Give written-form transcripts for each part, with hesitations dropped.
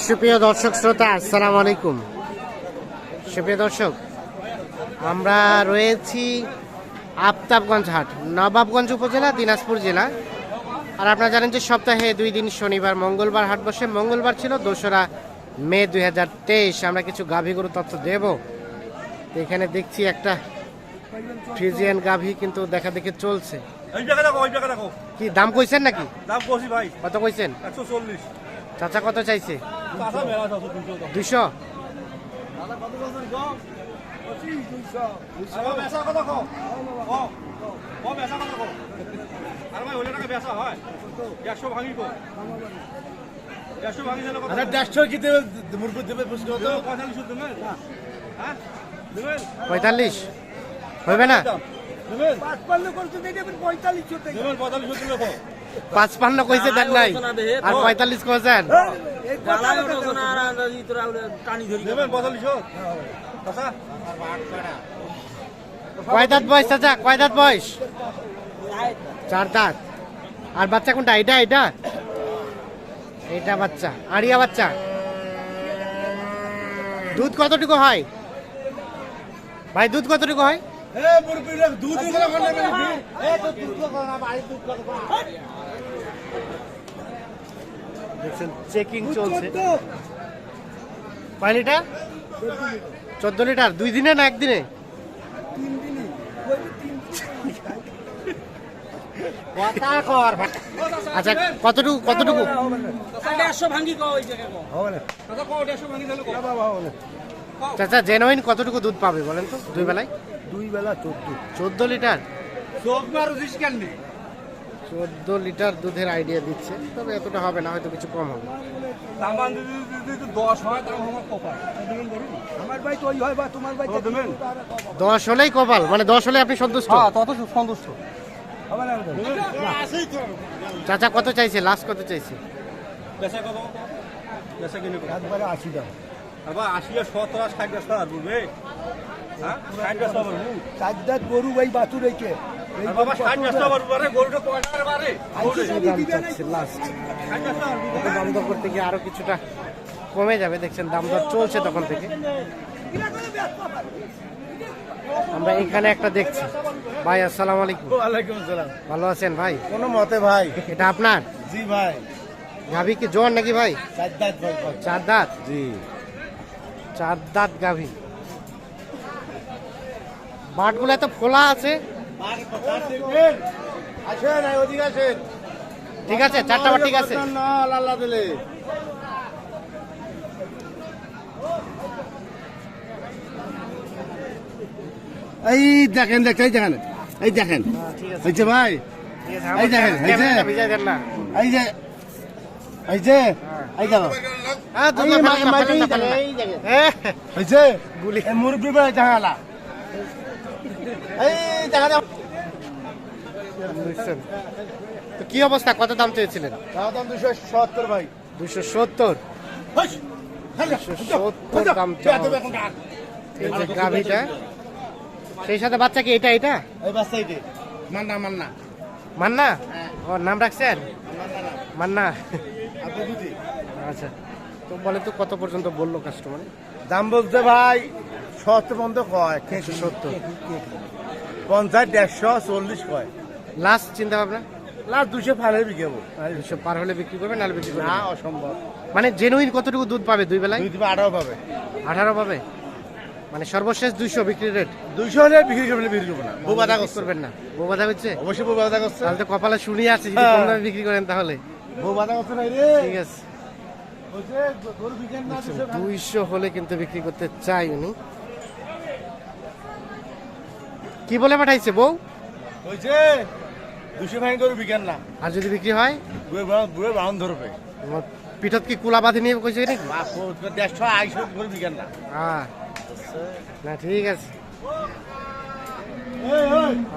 সুপ্রিয় দর্শক শ্রোতা, আসসালামু আলাইকুম। সুপ্রিয় দর্শক, আমরা রয়েছি আফতাবগঞ্জ হাট, নবাবগঞ্জ উপজেলা, দিনাজপুর জেলা। আর আপনারা জানেন যে সপ্তাহে 2 দিন শনিবার মঙ্গলবার হাট বসে। মঙ্গলবার ছিল 2রা মে 2023। আমরা কিছু গাভী গরু তথ্য দেব। এখানে দেখছি একটা ফ্রিজিয়ান গাভী কিন্তু দেখা দেখে চলছে। কি দাম কইছেন নাকি? দাম কইছি ভাই। কত কইছেন? 140। চাচা কত চাইছে? 200। পঁয়তাল্লিশ হবে না? 55 কইছে, দেন নাই আর 45 কইছেন। কয় দাঁত বয়স চাচা? কয় দাঁত বয়স? 4 দাঁত। আর বাচ্চা কোনটা? এটা এটা এটা বাচ্চা, আড়িয়া বাচ্চা। দুধ কতটুকু হয় ভাই? দুধ কতটুকু হয়? দেখছেন চেকিং চলছে। কয় লিটার? 14 লিটার। 2 দিনে না একদিনে? আচ্ছা, কতটুকু কতটুকু? চাচা জেনুইন কতটুকু দুধ পাবে বলেন তো? 2 বেলায়? 2 বেলা 14 লিটার। 14 লিটার দুধের আইডিয়া দিচ্ছে, তবে এতটা হবে না, হয়তো কিছু কম হবে। আমার ভাই তো ওই হয় বা তোমার ভাই 10 হলেই কপাল, মানে 10 হলে আপনি সন্তুষ্ট? তত সন্তুষ্ট। চাচা কত চাইছে? লাস্ট কত চাইছে? বেচা কত? বেচা কিনে একবারে 80 টাকা। আবার 80 আর 70 আর 60 টাকা আর বলবে। হ্যাঁ 60 টাকা আর বলবো। 4 দাঁত গরু ভাই বাছুর এইকে। আর বাবা 60 টাকা আর বলবে, গরুটা কয় টাকা বাড়ে? লাস্ট দাম দর করতে গিয়ে আরো কিছুটা কমে যাবে। দেখছেন দাম দর চলছে তখন থেকে। আমরা এখানে একটা দেখছি। ভাই আসসালামু আলাইকুম। ওয়ালাইকুম আসসালাম। ভালো আছেন ভাই? কোন মতে ভাই? এটা আপনার জি ভাই। গাভী কি জোয়ান নাকি ভাই? 4 দাঁত ভাই। 4 দাঁত? জি। 4 দাঁত গাভী। বাটগুলো এত ফোলা আছে। আসেন ওদিকে আসেন। ঠিক আছে, 4টা বাট ঠিক আছে। না আল্লাহ দিলে। এই দেখেন দেখেন এই দেখেন হয়েছে ভাই। এই দেখেন হয়েছে। ভিজাই দেন না। এই যে এই যে এই গেল হয়েছে গুলি। মুরব্বী ভাই জাহালা এই দেখা দাও। বুঝছেন তো কি অবস্থা? কত দাম চেয়েছিলেন? দাম 270 ভাই। 270 দাম চাওয়া। এই যে গাভীটা, সেই সাথে বাচ্চা কি এটা? এটা এই বাচ্চা এটা মান্না মান্না মান্না। ওর নাম রাখছেন মান্না? আপনি দুটি। আচ্ছা, তো বলে তো কত পর্যন্ত বললো কাস্টমার? দাম বলতে ভাই 70 পর্যন্ত কয়। 70 50 150 40 কয়। লাস্ট চিন্তা ভাবনা? লাস্ট 200 ফালে বিকেবো। 200 পার হলে বিক্রি করবে, নাহলে বিক্রি করবে না না? অসম্ভব। মানে জেনুইন কতটুকু দুধ পাবে 2 বেলায়? 18 পাবে। 18 পাবে, মানে সর্বশেষ 200 বিক্রি রেট। 200 হলে বিক্রি করবো না। বউ বাধা করবেন না? বউ বাধা হচ্ছে? অবশ্যই বউ বাধা করছে। তাহলে তো কপালে শুনিয়ে আছে, যদি কম দামে বিক্রি করেন তাহলে। বউ বাধা করছে না রে। ঠিক আছে, বলছে গরু বিকেন না 200 হলে কিন্তু বিক্রি করতে চাই উনি। কি বলে পাঠাইছে বউ? বলছে 200 ভাঙ গরু বিকেন না। আর যদি বিক্রি হয় বুয়ে বাউন ধরবে। পিঠত কি কুলা বাঁধি নিয়ে কইছে নাকি? 150 200 গরু বিকেন না। হ্যাঁ, না ঠিক আছে।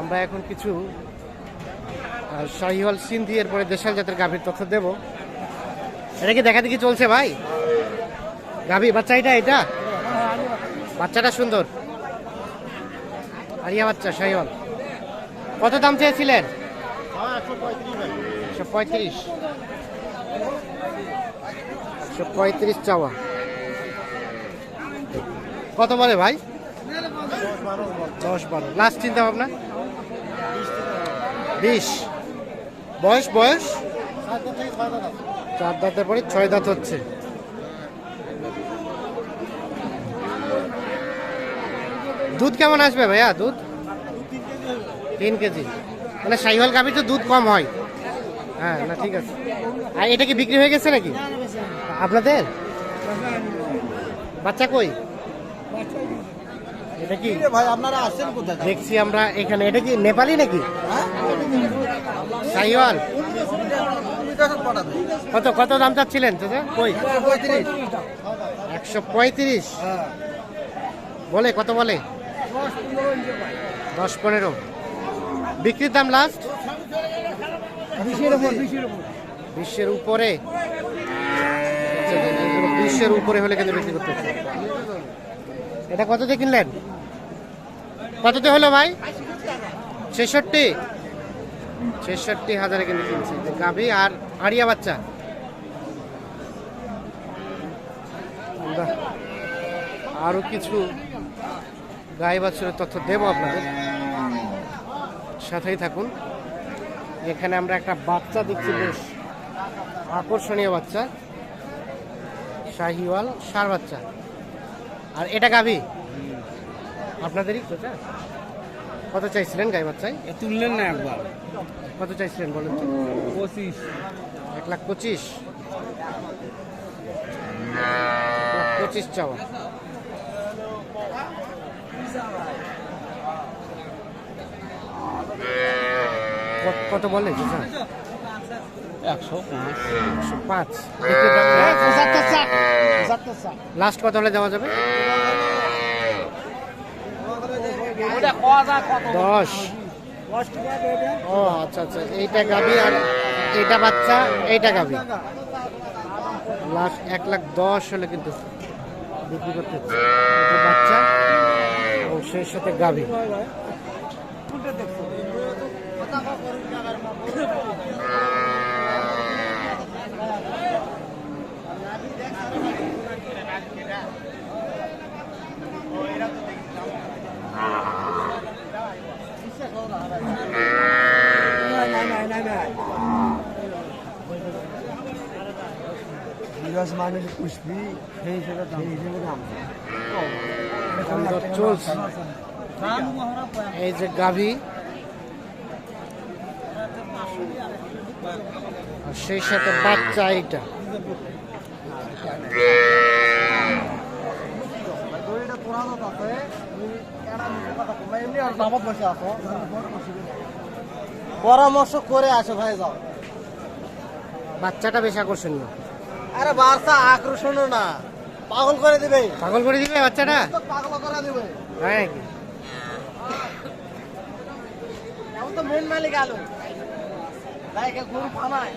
আমরা এখন কিছু শাহিওয়াল সিন্ধি, এরপরে দেশাল জাতের গাভীর তথ্য দেব। এটা কি দেখা দেখি চলছে ভাই? গাভী বাচ্চা এটা বাচ্চাটা সুন্দর, আরিয়া বাচ্চা শাহিওয়াল। কত দাম চেয়েছিলেন? 135। 135 চাওয়া। কত বলে ভাই? 10-12 লাস্ট চিন্তা ভাবনা 20। বয়স 4 দাঁতের পরে 6 দাঁত হচ্ছে। দুধ কেমন আসবে ভাইয়া? দুধ 3 কেজি। মানে শাহিওয়াল গাভীর তো দুধ কম হয়। হ্যাঁ, না ঠিক আছে। আর এটা কি বিক্রি হয়ে গেছে নাকি আপনাদের? বাচ্চা কই? এটা কি ভাই আপনারা আসছেন কোথায়? দেখছি আমরা এখানে। এটা কি নেপালি নাকি শাহিওয়াল? কত কত দাম চাচ্ছিলেন চাচা? কই 135 বলে? কত বলে? 10-15 বিক্রির দাম লাস্ট 20-এর উপরে। 20-এর উপরে হলে কিন্তু বিক্রি করতে হচ্ছে। এটা কততে কিনলেন? কততে হলো ভাই? 66,000 কিন্তু কিনছে গাভী আর আড়িয়া বাচ্চা। আমরা আরো কিছু গাই বাছুরের তথ্য দেব আপনাদের, সাথেই থাকুন। এখানে আমরা একটা বাচ্চা দেখছি, বেশ আকর্ষণীয় বাচ্চা, শাহিওয়াল ষাঁড় বাচ্চা। আর এটা গাভী আপনাদেরই? কত চাইছিলেন গাই বাচ্চায়? তুললেন না একবার? কত চাইছিলেন বলেন তো? 25। 1,25,000। 1,25,000 চাওয়া। কত বলে? 105। লাস্ট কত হলে দেওয়া যাবে? 10। ও আচ্ছা আচ্ছা, এইটা গাভী আর এইটা বাচ্চা, এইটা গাভী। লাস্ট 1,10,000 হলে কিন্তু বিক্রি করতে হচ্ছে। এটা বাচ্চা এবং সেই সাথে গাভী। চলছে এই যে গাভী, আর সেই সাথে বাচ্চা। এইটা পরামর্শ করে আসো ভাই, যাও। বাচ্চাটা বেশ আকর্ষণীয়। আরে বাচ্চা আকর্ষণীয় না, পাগল করে দিবে। পাগল করে দিবে বাচ্চাটা? পাগল করে দিবে। হ্যাঁ নাকি? এখন তো মেন মালিক আলো ভাই, গরু ফানায়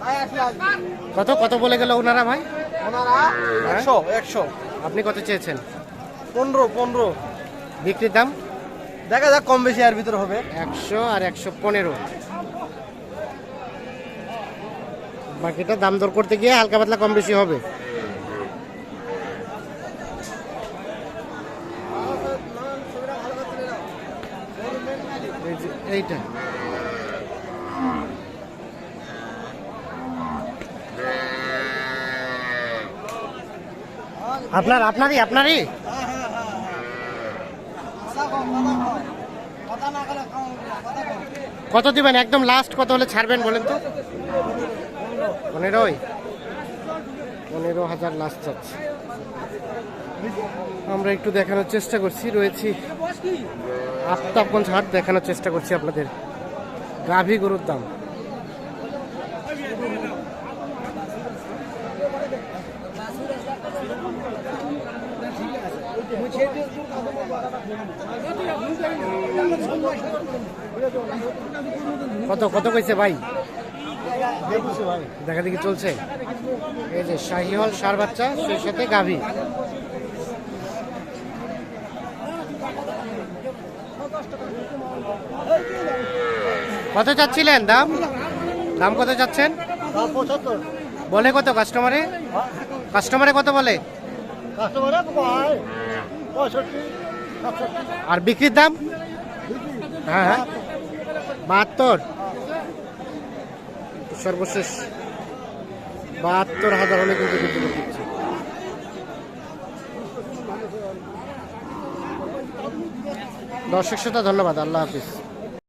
ভাই আসলে আসবে। কত কত বলে গেল ওনারা ভাই? ওনারা 100। আপনি কত চেয়েছেন? 15। বিক্রির দাম দেখা যাক, কম বেশি এর ভিতরে হবে। 100 আর 115। বাকিটা দাম দর করতে গিয়ে হালকা পাতলা কম বেশি হবে। এইটা আপনারই কত দিবেন? একদম লাস্ট কত হলে ছাড়বেন বলেন তো? 15,000 লাস্ট চাচ্ছি। আমরা একটু দেখানোর চেষ্টা করছি, রয়েছি আফতাবগঞ্জ হাট, দেখানোর চেষ্টা করছি আপনাদের গাভী গরুর দাম। কত কত কইছে ভাই? দেখা দেখি চলছে। এই যে শাহিওয়াল ষাঁড় বাচ্চা, সেই সাথে গাভী। কত চাচ্ছিলেন দাম? দাম কত চাচ্ছেন? বলে কত কাস্টমারে? কাস্টমারে কত বলে? আর বিক্রির দাম? হ্যাঁ হ্যাঁ 72, সর্বশেষ 72,000 হলে কিন্তু বিক্রি করতে দিচ্ছে। দর্শক শ্রোতা ধন্যবাদ, আল্লাহ হাফিজ।